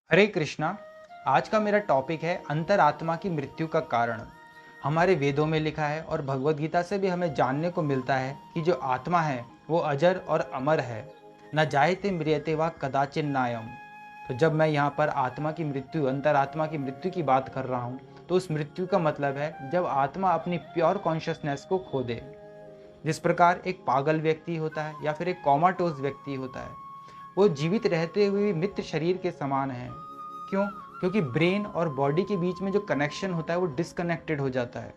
हरे कृष्णा। आज का मेरा टॉपिक है अंतरात्मा की मृत्यु का कारण। हमारे वेदों में लिखा है और भगवत गीता से भी हमें जानने को मिलता है कि जो आत्मा है वो अजर और अमर है। न जायते म्रियते वा कदाचिन नायम। तो जब मैं यहाँ पर आत्मा की मृत्यु, अंतरात्मा की मृत्यु की बात कर रहा हूँ, तो उस मृत्यु का मतलब है जब आत्मा अपनी प्योर कॉन्शियसनेस को खो दे। जिस प्रकार एक पागल व्यक्ति होता है या फिर एक कॉमाटोज व्यक्ति होता है, वो जीवित रहते हुए भी मित्र शरीर के समान है। क्यों? क्योंकि ब्रेन और बॉडी के बीच में जो कनेक्शन होता है वो डिस्कनेक्टेड हो जाता है।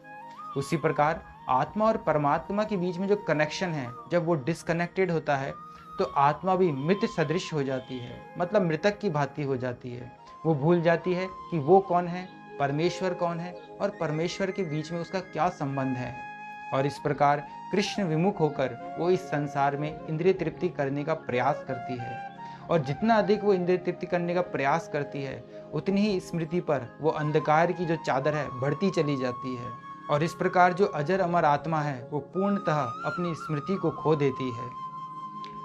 उसी प्रकार आत्मा और परमात्मा के बीच में जो कनेक्शन है, जब वो डिस्कनेक्टेड होता है तो आत्मा भी मृत सदृश हो जाती है, मतलब मृतक की भांति हो जाती है। वो भूल जाती है कि वो कौन है, परमेश्वर कौन है और परमेश्वर के बीच में उसका क्या संबंध है। और इस प्रकार कृष्ण विमुख होकर वो इस संसार में इंद्रिय तृप्ति करने का प्रयास करती है। और जितना अधिक वो इंद्रिय तृप्ति करने का प्रयास करती है, उतनी ही स्मृति पर वो अंधकार की जो चादर है बढ़ती चली जाती है। और इस प्रकार जो अजर अमर आत्मा है वो पूर्णतः अपनी स्मृति को खो देती है।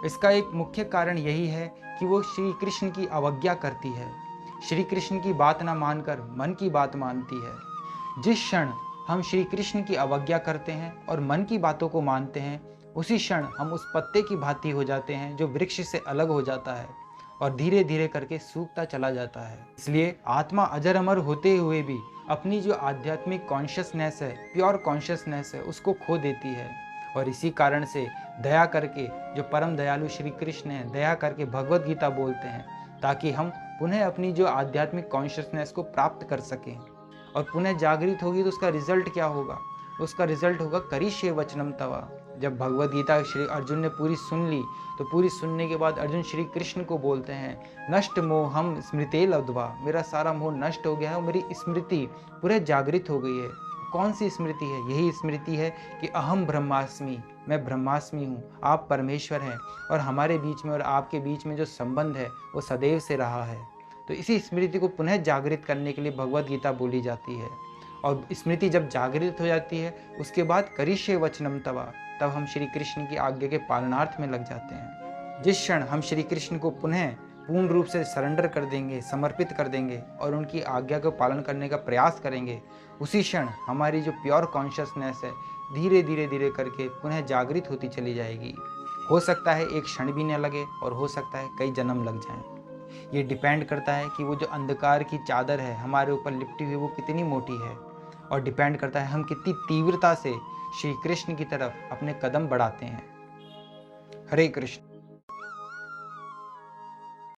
इसका एक मुख्य कारण यही है कि वो श्री कृष्ण की अवज्ञा करती है। श्री कृष्ण की बात ना मानकर मन की बात मानती है। जिस क्षण हम श्री कृष्ण की अवज्ञा करते हैं और मन की बातों को मानते हैं, उसी क्षण हम उस पत्ते की भांति हो जाते हैं जो वृक्ष से अलग हो जाता है और धीरे धीरे करके सूखता चला जाता है। इसलिए आत्मा अजर अमर होते हुए भी अपनी जो आध्यात्मिक कॉन्शियसनेस है, प्योर कॉन्शियसनेस है, उसको खो देती है। और इसी कारण से दया करके जो परम दयालु श्री कृष्ण है, दया करके भगवत गीता बोलते हैं ताकि हम पुनः अपनी जो आध्यात्मिक कॉन्शियसनेस को प्राप्त कर सकें। और पुनः जागृत होगी तो उसका रिजल्ट क्या होगा? उसका रिजल्ट होगा करिष्ये वचनम तवा। जब भगवत गीता श्री अर्जुन ने पूरी सुन ली, तो पूरी सुनने के बाद अर्जुन श्री कृष्ण को बोलते हैं, नष्ट मोहम स्मृते लब्ध्वा। मेरा सारा मोह नष्ट हो गया है और मेरी स्मृति पूरे जागृत हो गई है। कौन सी स्मृति है? यही स्मृति है कि अहम ब्रह्मास्मि, मैं ब्रह्मास्मि हूँ, आप परमेश्वर हैं और हमारे बीच में और आपके बीच में जो संबंध है वो सदैव से रहा है। तो इसी स्मृति को पुनः जागृत करने के लिए भगवत गीता बोली जाती है। और स्मृति जब जागृत हो जाती है, उसके बाद करिष्ये वचनम तवा, तब हम श्री कृष्ण की आज्ञा के पालनार्थ में लग जाते हैं। जिस क्षण हम श्री कृष्ण को पुनः पूर्ण रूप से सरेंडर कर देंगे, समर्पित कर देंगे और उनकी आज्ञा को पालन करने का प्रयास करेंगे, उसी क्षण हमारी जो प्योर कॉन्शियसनेस है धीरे धीरे धीरे करके पुनः जागृत होती चली जाएगी। हो सकता है एक क्षण भी न लगे और हो सकता है कई जन्म लग जाएं। ये डिपेंड करता है कि वो जो अंधकार की चादर है हमारे ऊपर लिपटी हुई वो कितनी मोटी है, और डिपेंड करता है हम कितनी तीव्रता से श्री कृष्ण की तरफ अपने कदम बढ़ाते हैं। हरे कृष्ण।